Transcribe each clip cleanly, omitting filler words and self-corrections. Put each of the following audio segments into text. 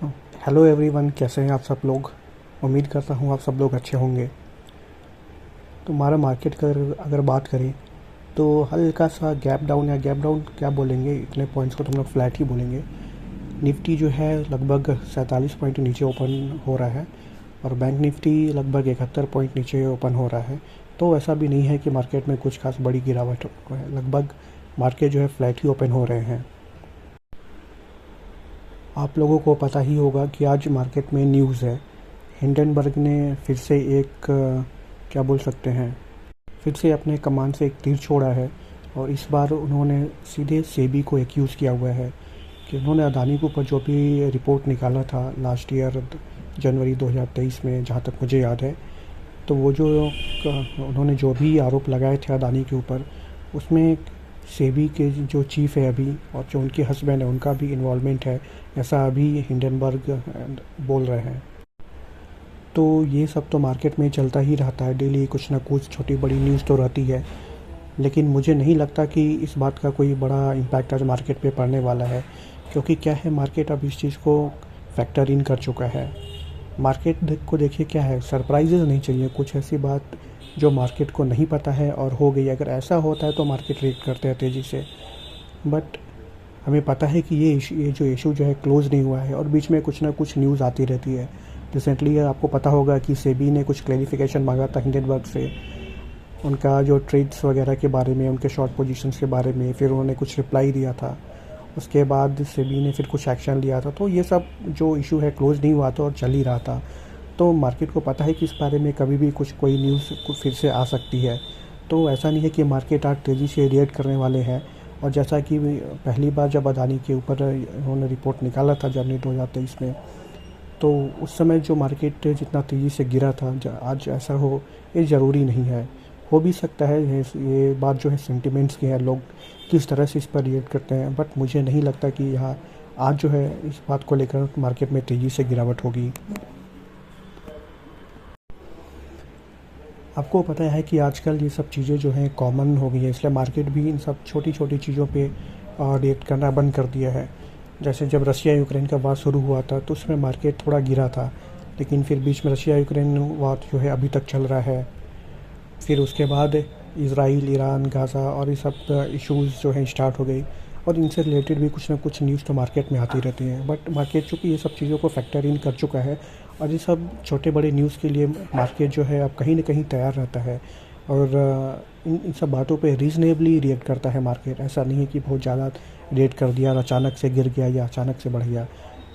Hello everyone, कैसे हैं आप सब लोग। उम्मीद करता हूँ आप सब लोग अच्छे होंगे। तो हमारा मार्केट का अगर बात करें तो हल्का सा गैप डाउन, या गैप डाउन क्या बोलेंगे, इतने पॉइंट्स को तो हम लोग फ्लैट ही बोलेंगे। निफ्टी जो है लगभग 47 पॉइंट नीचे ओपन हो रहा है, और बैंक निफ्टी लगभग 71 पॉइंट नीचे ओपन हो रहा है। तो ऐसा भी नहीं है कि मार्केट में कुछ खास बड़ी गिरावट है, लगभग मार्केट जो है फ्लैट ही ओपन हो रहे हैं। आप लोगों को पता ही होगा कि आज मार्केट में न्यूज़ है, हिंडनबर्ग ने फिर से एक क्या बोल सकते हैं, फिर से अपने कमान से एक तीर छोड़ा है। और इस बार उन्होंने सीधे सेबी को एक्यूज़ किया हुआ है कि उन्होंने अदानी के ऊपर जो भी रिपोर्ट निकाला था लास्ट ईयर जनवरी 2023 में, जहाँ तक मुझे याद है, तो वो जो उन्होंने जो भी आरोप लगाए थे अदानी के ऊपर, उसमें सेबी के जो चीफ़ है अभी, और जो उनके हस्बैंड है, उनका भी इन्वॉल्वमेंट है, ऐसा अभी हिंडनबर्ग बोल रहे हैं। तो ये सब तो मार्केट में चलता ही रहता है, डेली कुछ ना कुछ छोटी बड़ी न्यूज़ तो रहती है। लेकिन मुझे नहीं लगता कि इस बात का कोई बड़ा इम्पैक्ट आज मार्केट पे पड़ने वाला है, क्योंकि क्या है, मार्केट अब इस चीज़ को फैक्टर इन कर चुका है। मार्केट को देखिए क्या है, सरप्राइजेज़ नहीं चाहिए, कुछ ऐसी बात जो मार्केट को नहीं पता है और हो गई। अगर ऐसा होता है तो मार्केट रिएक्ट करते हैं तेज़ी से, बट हमें पता है कि ये जो इशू जो है क्लोज़ नहीं हुआ है, और बीच में कुछ ना कुछ न्यूज़ आती रहती है। रिसेंटली आपको पता होगा कि सेबी ने कुछ क्लैरिफिकेशन मांगा था हिंडनबर्ग से, उनका जो ट्रेड्स वगैरह के बारे में, उनके शॉर्ट पोजीशंस के बारे में, फिर उन्होंने कुछ रिप्लाई दिया था। उसके बाद सेबी ने फिर कुछ एक्शन लिया था। तो ये सब जो इशू है क्लोज़ नहीं हुआ था और चल ही रहा था। तो मार्केट को पता है कि इस बारे में कभी भी कुछ कोई न्यूज़ फिर से आ सकती है। तो ऐसा नहीं है कि मार्केट आज तेज़ी से रिएक्ट करने वाले हैं। और जैसा कि पहली बार जब अदानी के ऊपर उन्होंने रिपोर्ट निकाला था जनवरी 2023 में, तो उस समय जो मार्केट जितना तेज़ी से गिरा था, आज ऐसा हो ये ज़रूरी नहीं है। हो भी सकता है, ये बात जो है सेंटिमेंट्स की है, लोग किस तरह से इस पर रिएक्ट करते हैं। बट मुझे नहीं लगता कि यहाँ आज जो है इस बात को लेकर मार्केट में तेज़ी से गिरावट होगी। आपको पता है कि आजकल ये सब चीज़ें जो हैं कॉमन हो गई है, इसलिए मार्केट भी इन सब छोटी छोटी चीज़ों पे रिएक्ट करना बंद कर दिया है। जैसे जब रशिया यूक्रेन का वार शुरू हुआ था तो उसमें मार्केट थोड़ा गिरा था, लेकिन फिर बीच में रशिया यूक्रेन वार जो है अभी तक चल रहा है। फिर उसके बाद इज़राइल, ईरान, गाज़ा और ये सब इश्यूज़ जो हैं स्टार्ट हो गई, और इनसे रिलेटेड भी कुछ ना कुछ न्यूज़ तो मार्केट में आती रहती हैं। बट मार्केट चूँकि ये सब चीज़ों को फैक्टर इन कर चुका है, और ये सब छोटे बड़े न्यूज़ के लिए मार्केट जो है अब कहीं ना कहीं तैयार रहता है। और इन सब बातों पे रीज़नेबली रिएक्ट करता है मार्केट। ऐसा नहीं है कि बहुत ज़्यादा रिएक्ट कर दिया और अचानक से गिर गया या अचानक से बढ़ गया।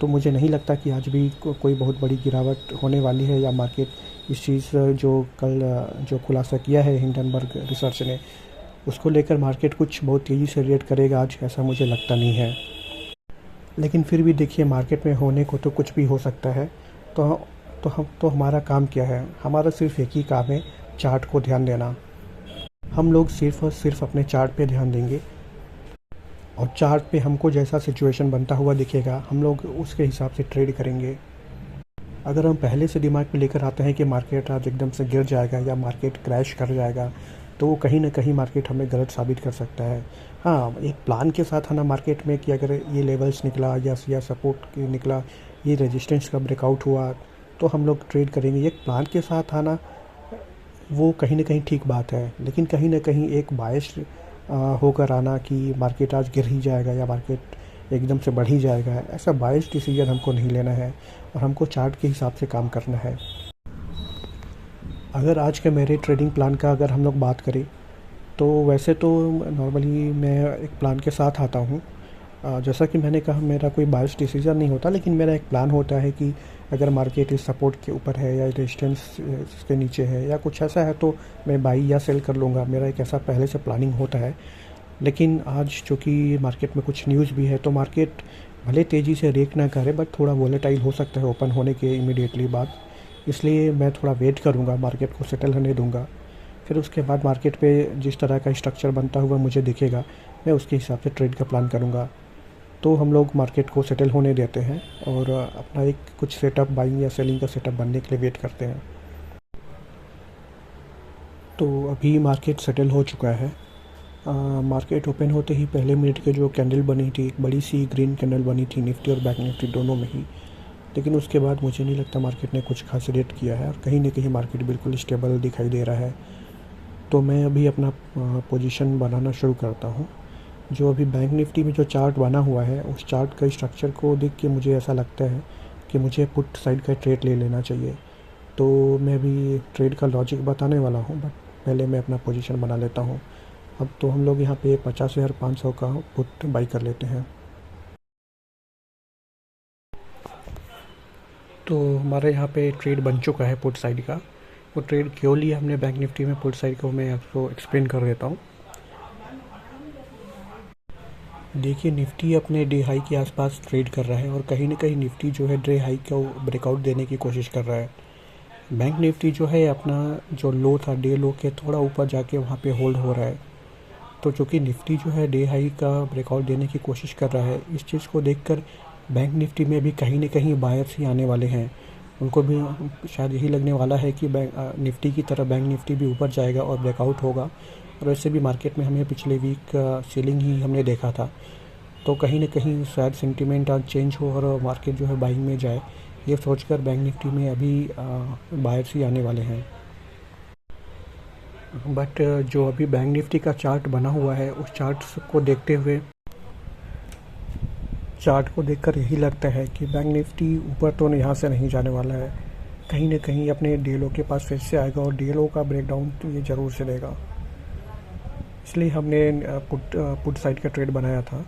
तो मुझे नहीं लगता कि आज भी कोई बहुत बड़ी गिरावट होने वाली है, या मार्केट इस चीज़ जो कल जो खुलासा किया है हिंडनबर्ग रिसर्च ने, उसको लेकर मार्केट कुछ बहुत तेज़ी से रिएक्ट करेगा आज, ऐसा मुझे लगता नहीं है। लेकिन फिर भी देखिए, मार्केट में होने को तो कुछ भी हो सकता है। तो हमारा काम क्या है, हमारा सिर्फ एक ही काम है, चार्ट को ध्यान देना। हम लोग सिर्फ और सिर्फ अपने चार्ट पे ध्यान देंगे, और चार्ट पे हमको जैसा सिचुएशन बनता हुआ दिखेगा हम लोग उसके हिसाब से ट्रेड करेंगे। अगर हम पहले से दिमाग में लेकर आते हैं कि मार्केट आज एकदम से गिर जाएगा या मार्केट क्रैश कर जाएगा, तो वो कहीं ना कहीं मार्केट हमें गलत साबित कर सकता है। हाँ, एक प्लान के साथ आना मार्केट में कि अगर ये लेवल्स निकला या सपोर्ट निकला, ये रेजिस्टेंस का ब्रेकआउट हुआ, तो हम लोग ट्रेड करेंगे। एक प्लान के साथ आना वो कहीं ना कहीं ठीक बात है, लेकिन कहीं ना कहीं एक बायस होकर आना कि मार्केट आज गिर ही जाएगा या मार्केट एकदम से बढ़ ही जाएगा, ऐसा बायस डिसीजन हमको नहीं लेना है, और हमको चार्ट के हिसाब से काम करना है। अगर आज के मेरे ट्रेडिंग प्लान का अगर हम लोग बात करें, तो वैसे तो नॉर्मली मैं एक प्लान के साथ आता हूँ। जैसा कि मैंने कहा, मेरा कोई बायस डिसीजन नहीं होता, लेकिन मेरा एक प्लान होता है कि अगर मार्केट इस सपोर्ट के ऊपर है या रेजिस्टेंस के नीचे है या कुछ ऐसा है, तो मैं बाई या सेल कर लूँगा। मेरा एक ऐसा पहले से प्लानिंग होता है। लेकिन आज चूँकि मार्केट में कुछ न्यूज़ भी है, तो मार्केट भले तेज़ी से रिएक्ट ना करे, बट थोड़ा वोलेटाइल हो सकता है ओपन होने के इमीडिएटली बाद। इसलिए मैं थोड़ा वेट करूँगा, मार्केट को सेटल होने दूँगा। फिर उसके बाद मार्केट पे जिस तरह का स्ट्रक्चर बनता हुआ मुझे दिखेगा, मैं उसके हिसाब से ट्रेड का प्लान करूँगा। तो हम लोग मार्केट को सेटल होने देते हैं, और अपना एक कुछ सेटअप, बाइंग या सेलिंग का सेटअप बनने के लिए वेट करते हैं। तो अभी मार्केट सेटल हो चुका है। मार्केट ओपन होते ही पहले मिनट के जो कैंडल बनी थी, एक बड़ी सी ग्रीन कैंडल बनी थी निफ्टी और बैंक निफ्टी दोनों में ही, लेकिन उसके बाद मुझे नहीं लगता मार्केट ने कुछ खास रेट किया है और कहीं न कहीं मार्केट बिल्कुल स्टेबल दिखाई दे रहा है। तो मैं अभी अपना पोजीशन बनाना शुरू करता हूँ। जो अभी बैंक निफ्टी में जो चार्ट बना हुआ है, उस चार्ट का स्ट्रक्चर को देख के मुझे ऐसा लगता है कि मुझे पुट साइड का ट्रेड ले लेना चाहिए। तो मैं अभी ट्रेड का लॉजिक बताने वाला हूँ, बट पहले मैं अपना पोजीशन बना लेता हूँ। अब तो हम लोग यहाँ पे 50,500 का पुट बाई कर लेते हैं। तो हमारे यहाँ पे ट्रेड बन चुका है पुट साइड का। वो ट्रेड क्यों लिया हमने बैंक निफ्टी में पुट साइड को मैं आपको एक्सप्लेन कर देता हूँ। देखिए, निफ्टी अपने डे हाई के आसपास ट्रेड कर रहा है और कहीं ना कहीं निफ्टी जो है डे हाई को ब्रेकआउट देने की कोशिश कर रहा है। बैंक निफ्टी जो है अपना जो लो था डे लो के थोड़ा ऊपर जाके वहाँ पे होल्ड हो रहा है। तो चूँकि निफ्टी जो है डे हाई का ब्रेकआउट देने की कोशिश कर रहा है, इस चीज़ को देखकर बैंक निफ्टी में भी कहीं न कहीं बायर्स ही आने वाले हैं। उनको भी शायद यही लगने वाला है कि निफ्टी की तरह बैंक निफ्टी भी ऊपर जाएगा और ब्रेकआउट होगा। और वैसे भी मार्केट में हमें पिछले वीक सेलिंग ही हमने देखा था। तो कहीं न कहीं शायद सेंटिमेंट आज चेंज हो और मार्केट जो है बाइंग में जाए, ये सोचकर बैंक निफ्टी में अभी बायर्स ही आने वाले हैं। बट जो अभी बैंक निफ्टी का चार्ट बना हुआ है, उस चार्ट को देखकर यही लगता है कि बैंक निफ्टी ऊपर तो यहाँ से नहीं जाने वाला है। कहीं न कहीं अपने डीएलओ के पास फिर से आएगा और डीएलओ का ब्रेकडाउन तो ये ज़रूर से देगा। इसलिए हमने पुट साइड का ट्रेड बनाया था।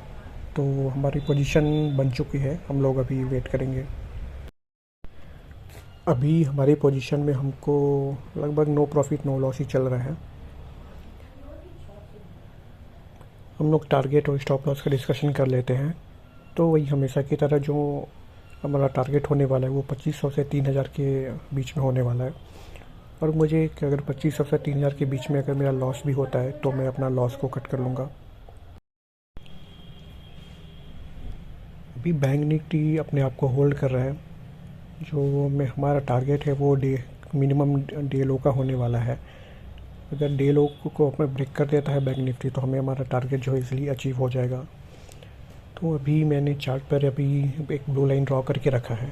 तो हमारी पोजीशन बन चुकी है, हम लोग अभी वेट करेंगे। अभी हमारी पोजीशन में हमको लगभग नो प्रॉफिट नो लॉस ही चल रहा है। हम लोग टारगेट और स्टॉप लॉस का डिस्कशन कर लेते हैं। तो वही हमेशा की तरह जो हमारा टारगेट होने वाला है वो 2500 से 3000 के बीच में होने वाला है। और मुझे कि अगर 2500 से 3000 के बीच में अगर मेरा लॉस भी होता है तो मैं अपना लॉस को कट कर लूँगा। अभी बैंक निफ्टी अपने आप को होल्ड कर रहा है। जो मैं हमारा टारगेट है वो मिनिमम डे लो का होने वाला है। अगर डे लो को अपने ब्रेक कर देता है बैंक निफ्टी तो हमें हमारा टारगेट जो है इजीली अचीव हो जाएगा। तो अभी मैंने चार्ट पर अभी एक ब्लू लाइन ड्रॉ करके रखा है।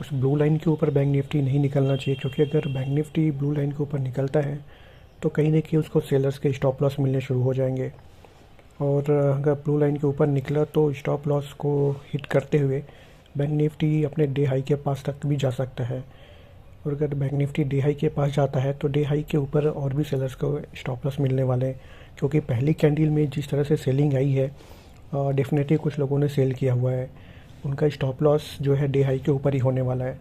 उस ब्लू लाइन के ऊपर बैंक निफ्टी नहीं निकलना चाहिए, क्योंकि अगर बैंक निफ्टी ब्लू लाइन के ऊपर निकलता है तो कहीं ना कहीं उसको सेलर्स के स्टॉप लॉस मिलने शुरू हो जाएंगे। और अगर ब्लू लाइन के ऊपर निकला तो स्टॉप लॉस को हिट करते हुए बैंक निफ्टी अपने डे हाई के पास तक भी जा सकता है। और अगर बैंक निफ्टी डे हाई के पास जाता है तो डे हाई के ऊपर और भी सेलर्स को स्टॉप लॉस मिलने वाले हैं, क्योंकि पहली कैंडल में जिस तरह से सेलिंग आई है डेफिनेटली कुछ लोगों ने सेल किया हुआ है। उनका स्टॉप लॉस जो है डे हाई के ऊपर ही होने वाला है।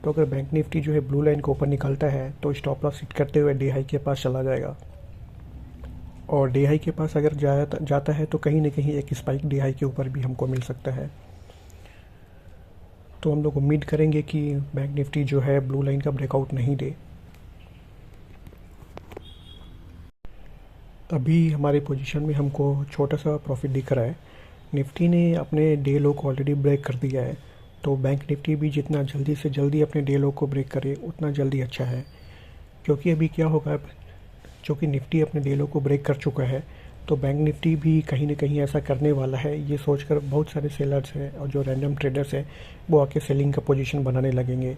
तो अगर बैंक निफ्टी जो है ब्लू लाइन के ऊपर निकलता है तो स्टॉप लॉस हिट करते हुए डे हाई के पास चला जाएगा। और डे हाई के पास अगर जाता है तो कहीं ना कहीं एक स्पाइक डे हाई के ऊपर भी हमको मिल सकता है। तो हम लोग उम्मीद करेंगे कि बैंक निफ्टी जो है ब्लू लाइन का ब्रेकआउट नहीं दे। अभी हमारी पोजीशन में हमको छोटा सा प्रॉफिट दिख रहा है। निफ्टी ने अपने डे लो को ऑलरेडी ब्रेक कर दिया है। तो बैंक निफ्टी भी जितना जल्दी से जल्दी अपने डे लो को ब्रेक करे उतना जल्दी अच्छा है। क्योंकि अभी क्या होगा, चूँकि निफ्टी अपने डे लो को ब्रेक कर चुका है तो बैंक निफ्टी भी कहीं ना कहीं ऐसा करने वाला है। ये सोचकर बहुत सारे सेलर्स हैं और जो रैंडम ट्रेडर्स हैं वो आके सेलिंग का पोजीशन बनाने लगेंगे।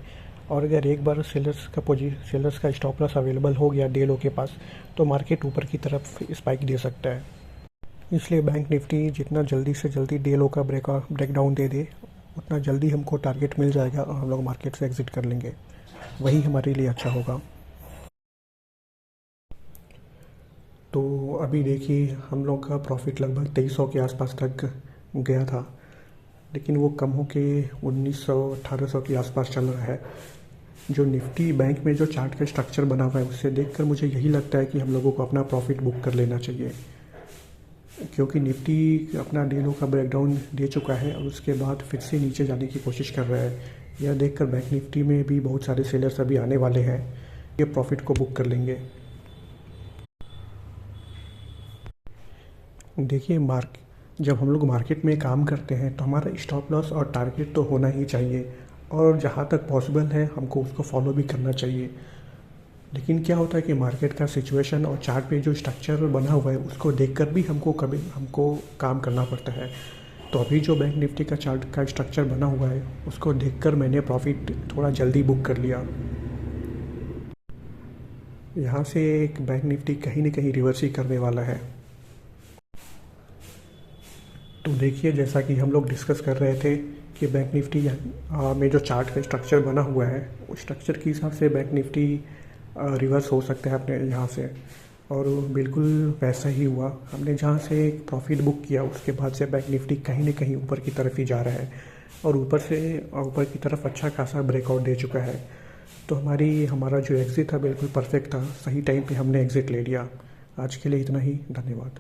और अगर एक बार सेलर्स का स्टॉप लॉस अवेलेबल हो गया डे लो के पास तो मार्केट ऊपर की तरफ स्पाइक दे सकता है। इसलिए बैंक निफ्टी जितना जल्दी से जल्दी डे लो का ब्रेकडाउन दे दे उतना जल्दी हमको टारगेट मिल जाएगा और हम लोग मार्केट से एग्ज़िट कर लेंगे। वही हमारे लिए अच्छा होगा। तो अभी देखिए, हम लोग का प्रॉफिट लगभग 2300 के आसपास तक गया था, लेकिन वो कम होके 1900-1800 के आसपास चल रहा है। जो निफ्टी बैंक में जो चार्ट का स्ट्रक्चर बना हुआ है उससे देखकर मुझे यही लगता है कि हम लोगों को अपना प्रॉफिट बुक कर लेना चाहिए, क्योंकि निफ्टी अपना डे लो का ब्रेकडाउन दे चुका है और उसके बाद फिर से नीचे जाने की कोशिश कर रहा है। यह देखकर बैंक निफ्टी में भी बहुत सारे सेलर्स अभी आने वाले हैं, ये प्रॉफिट को बुक कर लेंगे। देखिए, जब हम लोग मार्केट में काम करते हैं तो हमारा स्टॉप लॉस और टारगेट तो होना ही चाहिए और जहाँ तक पॉसिबल है हमको उसको फॉलो भी करना चाहिए। लेकिन क्या होता है कि मार्केट का सिचुएशन और चार्ट पे जो स्ट्रक्चर बना हुआ है उसको देखकर भी हमको काम करना पड़ता है। तो अभी जो बैंक निफ्टी का चार्ट का स्ट्रक्चर बना हुआ है उसको देखकर मैंने प्रॉफिट थोड़ा जल्दी बुक कर लिया। यहाँ से एक बैंक निफ्टी कहीं ना कहीं रिवर्स ही करने वाला है। तो देखिए, जैसा कि हम लोग डिस्कस कर रहे थे कि बैंक निफ्टी में जो चार्ट का स्ट्रक्चर बना हुआ है उस स्ट्रक्चर के हिसाब से बैंक निफ्टी रिवर्स हो सकता है अपने यहाँ से, और बिल्कुल वैसा ही हुआ। हमने जहाँ से एक प्रॉफिट बुक किया उसके बाद से बैंक निफ्टी कहीं ना कहीं ऊपर की तरफ ही जा रहा है, और ऊपर की तरफ अच्छा खासा ब्रेकआउट दे चुका है। तो हमारा जो एग्ज़िट था बिल्कुल परफेक्ट था, सही टाइम पे हमने एग्ज़िट ले लिया। आज के लिए इतना ही, धन्यवाद।